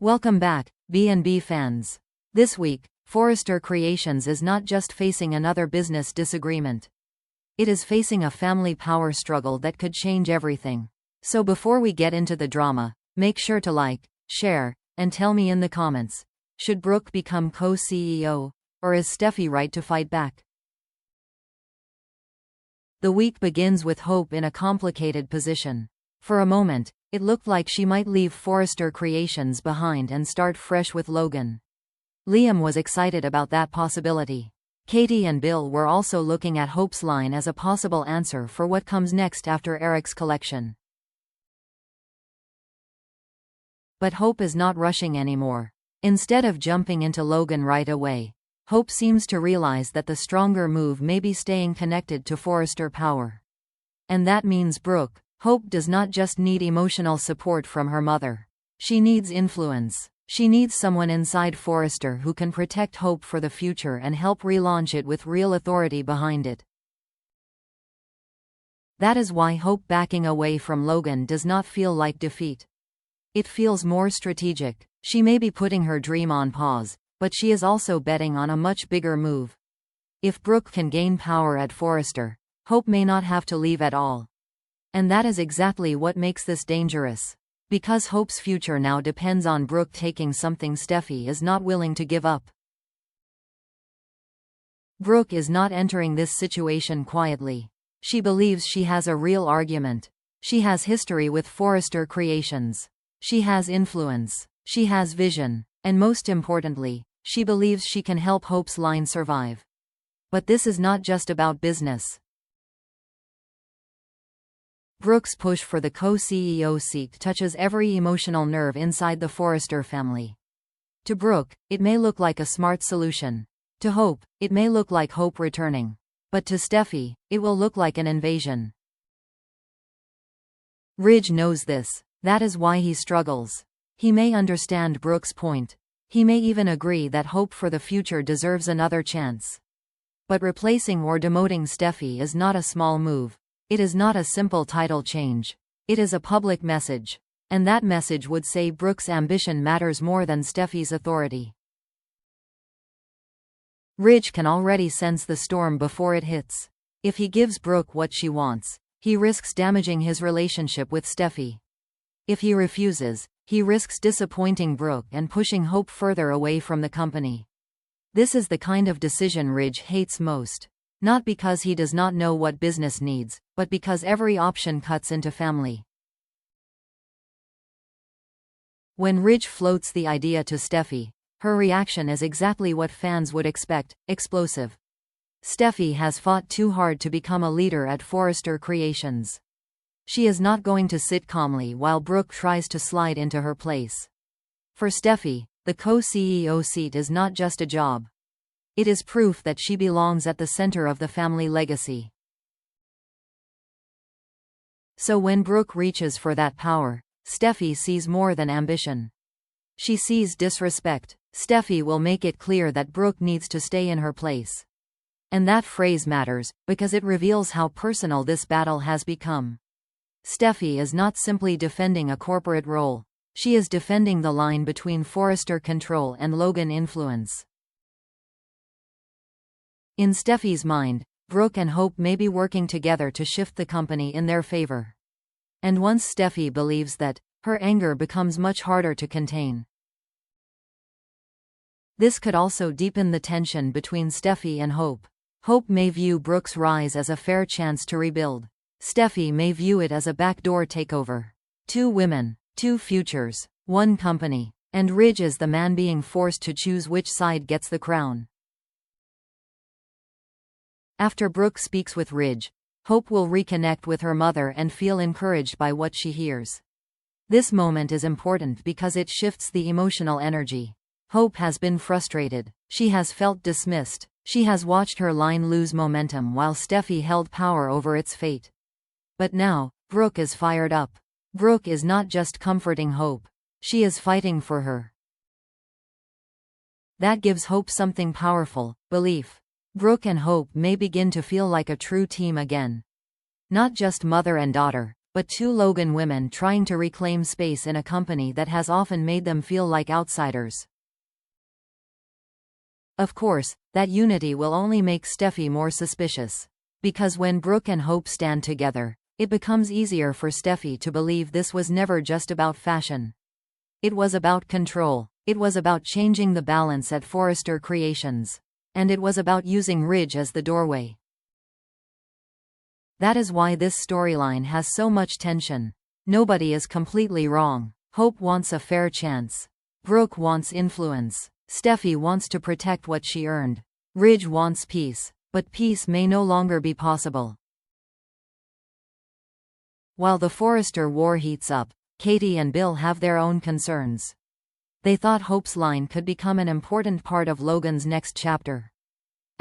Welcome back, B&B fans. This week, Forrester Creations is not just facing another business disagreement. It is facing a family power struggle that could change everything. So before we get into the drama, make sure to like, share, and tell me in the comments. Should Brooke become co-CEO, or is Steffy right to fight back? The week begins with Hope in a complicated position. For a moment, it looked like she might leave Forrester Creations behind and start fresh with Logan. Liam was excited about that possibility. Katie and Bill were also looking at Hope's line as a possible answer for what comes next after Eric's collection. But Hope is not rushing anymore. Instead of jumping into Logan right away, Hope seems to realize that the stronger move may be staying connected to Forrester power. And that means Brooke. Hope does not just need emotional support from her mother. She needs influence. She needs someone inside Forrester who can protect Hope for the future and help relaunch it with real authority behind it. That is why Hope backing away from Logan does not feel like defeat. It feels more strategic. She may be putting her dream on pause, but she is also betting on a much bigger move. If Brooke can gain power at Forrester, Hope may not have to leave at all. And that is exactly what makes this dangerous. Because Hope's future now depends on Brooke taking something Steffy is not willing to give up. Brooke is not entering this situation quietly. She believes she has a real argument. She has history with Forrester Creations. She has influence. She has vision. And most importantly, she believes she can help Hope's line survive. But this is not just about business. Brooke's push for the co-CEO seat touches every emotional nerve inside the Forrester family. To Brooke, it may look like a smart solution. To Hope, it may look like Hope returning. But to Steffy, it will look like an invasion. Ridge knows this. That is why he struggles. He may understand Brooke's point. He may even agree that Hope for the future deserves another chance. But replacing or demoting Steffy is not a small move. It is not a simple title change. It is a public message. And that message would say Brooke's ambition matters more than Steffy's authority. Ridge can already sense the storm before it hits. If he gives Brooke what she wants, he risks damaging his relationship with Steffy. If he refuses, he risks disappointing Brooke and pushing Hope further away from the company. This is the kind of decision Ridge hates most. Not because he does not know what business needs, but because every option cuts into family. When Ridge floats the idea to Steffy, her reaction is exactly what fans would expect: explosive. Steffy has fought too hard to become a leader at Forrester Creations. She is not going to sit calmly while Brooke tries to slide into her place. For Steffy, the co-CEO seat is not just a job. It is proof that she belongs at the center of the family legacy. So when Brooke reaches for that power, Steffy sees more than ambition. She sees disrespect. Steffy will make it clear that Brooke needs to stay in her place. And that phrase matters, because it reveals how personal this battle has become. Steffy is not simply defending a corporate role. She is defending the line between Forrester control and Logan influence. In Steffy's mind, Brooke and Hope may be working together to shift the company in their favor. And once Steffy believes that, her anger becomes much harder to contain. This could also deepen the tension between Steffy and Hope. Hope may view Brooke's rise as a fair chance to rebuild. Steffy may view it as a backdoor takeover. Two women, two futures, one company. And Ridge is the man being forced to choose which side gets the crown. After Brooke speaks with Ridge, Hope will reconnect with her mother and feel encouraged by what she hears. This moment is important because it shifts the emotional energy. Hope has been frustrated. She has felt dismissed. She has watched her line lose momentum while Steffy held power over its fate. But now, Brooke is fired up. Brooke is not just comforting Hope. She is fighting for her. That gives Hope something powerful: belief. Brooke and Hope may begin to feel like a true team again. Not just mother and daughter, but two Logan women trying to reclaim space in a company that has often made them feel like outsiders. Of course, that unity will only make Steffy more suspicious. Because when Brooke and Hope stand together, it becomes easier for Steffy to believe this was never just about fashion. It was about control. It was about changing the balance at Forrester Creations. And it was about using Ridge as the doorway. That is why this storyline has so much tension. Nobody is completely wrong. Hope wants a fair chance. Brooke wants influence. Steffy wants to protect what she earned. Ridge wants peace, but peace may no longer be possible. While the Forrester war heats up, Katie and Bill have their own concerns. They thought Hope's line could become an important part of Logan's next chapter.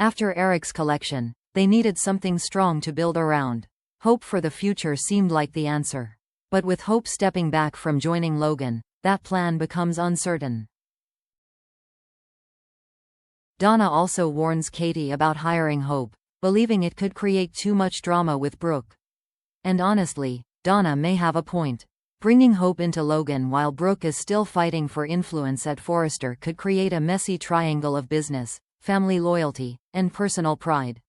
After Eric's collection, they needed something strong to build around. Hope for the future seemed like the answer. But with Hope stepping back from joining Logan, that plan becomes uncertain. Donna also warns Katie about hiring Hope, believing it could create too much drama with Brooke. And honestly, Donna may have a point. Bringing Hope into Logan while Brooke is still fighting for influence at Forrester could create a messy triangle of business, family loyalty, and personal pride.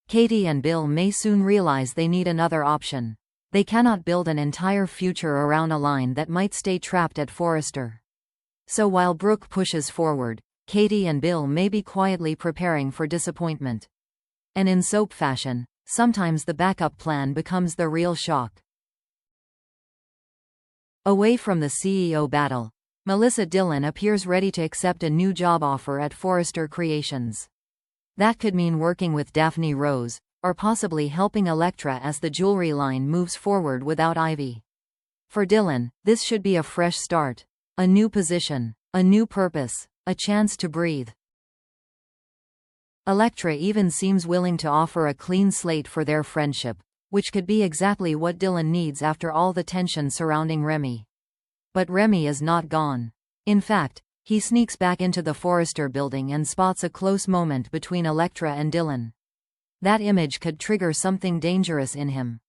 Katie and Bill may soon realize they need another option. They cannot build an entire future around a line that might stay trapped at Forrester. So while Brooke pushes forward, Katie and Bill may be quietly preparing for disappointment. And in soap fashion, sometimes the backup plan becomes the real shock. Away from the CEO battle, Melissa Dillon appears ready to accept a new job offer at Forrester Creations. That could mean working with Daphne Rose, or possibly helping Elektra as the jewelry line moves forward without Ivy. For Dillon, this should be a fresh start. A new position, a new purpose, a chance to breathe. Elektra even seems willing to offer a clean slate for their friendship, which could be exactly what Dillon needs after all the tension surrounding Remy. But Remy is not gone. In fact, he sneaks back into the Forrester building and spots a close moment between Elektra and Dillon. That image could trigger something dangerous in him.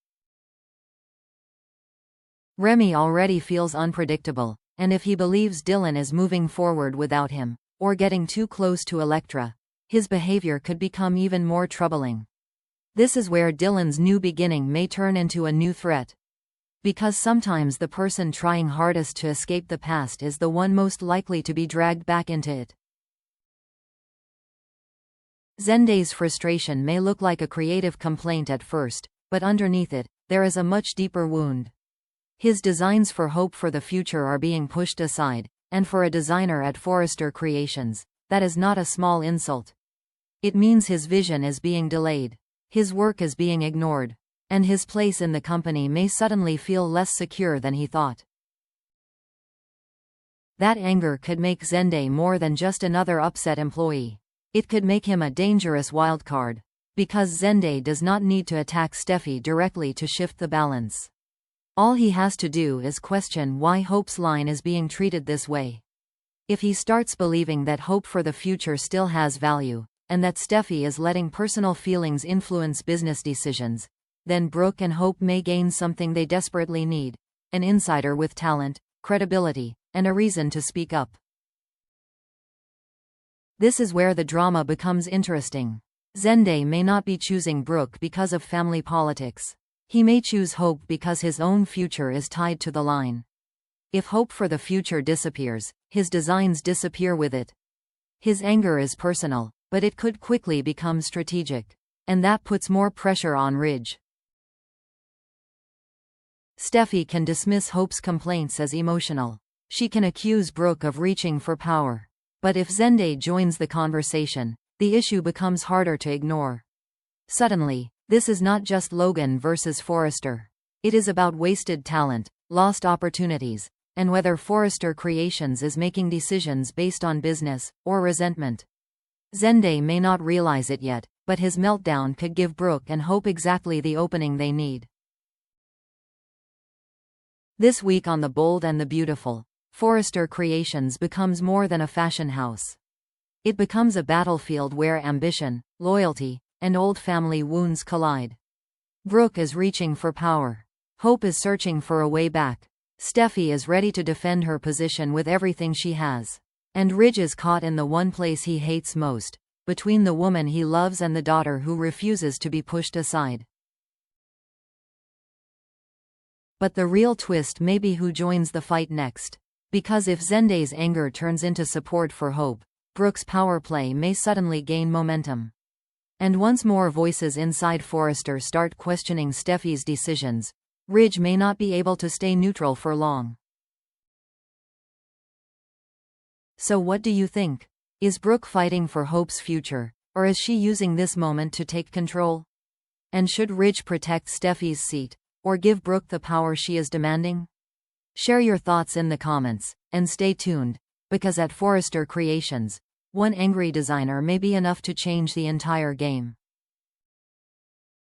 Remy already feels unpredictable, and if he believes Dillon is moving forward without him, or getting too close to Elektra, his behavior could become even more troubling. This is where Dillon's new beginning may turn into a new threat. Because sometimes the person trying hardest to escape the past is the one most likely to be dragged back into it. Zenday's frustration may look like a creative complaint at first, but underneath it, there is a much deeper wound. His designs for Hope for the future are being pushed aside, and for a designer at Forrester Creations, that is not a small insult. It means his vision is being delayed, his work is being ignored, and his place in the company may suddenly feel less secure than he thought. That anger could make Zenday more than just another upset employee. It could make him a dangerous wildcard. Because Zenday does not need to attack Steffy directly to shift the balance. All he has to do is question why Hope's line is being treated this way. If he starts believing that Hope for the future still has value, and that Steffy is letting personal feelings influence business decisions, then Brooke and Hope may gain something they desperately need: an insider with talent, credibility, and a reason to speak up. This is where the drama becomes interesting. Zenday may not be choosing Brooke because of family politics. He may choose Hope because his own future is tied to the line. If Hope for the future disappears, his designs disappear with it. His anger is personal, but it could quickly become strategic. And that puts more pressure on Ridge. Steffy can dismiss Hope's complaints as emotional. She can accuse Brooke of reaching for power. But if Zenday joins the conversation, the issue becomes harder to ignore. Suddenly, this is not just Logan versus Forrester. It is about wasted talent, lost opportunities, and whether Forrester Creations is making decisions based on business or resentment. Zenday may not realize it yet, but his meltdown could give Brooke and Hope exactly the opening they need. This week on The Bold and the Beautiful, Forrester Creations becomes more than a fashion house. It becomes a battlefield where ambition, loyalty, and old family wounds collide. Brooke is reaching for power. Hope is searching for a way back. Steffy is ready to defend her position with everything she has. And Ridge is caught in the one place he hates most, between the woman he loves and the daughter who refuses to be pushed aside. But the real twist may be who joins the fight next. Because if Zenday's anger turns into support for Hope, Brooke's power play may suddenly gain momentum. And once more voices inside Forrester start questioning Steffy's decisions, Ridge may not be able to stay neutral for long. So what do you think? Is Brooke fighting for Hope's future, or is she using this moment to take control? And should Ridge protect Steffy's seat, or give Brooke the power she is demanding? Share your thoughts in the comments, and stay tuned, because at Forrester Creations, one angry designer may be enough to change the entire game.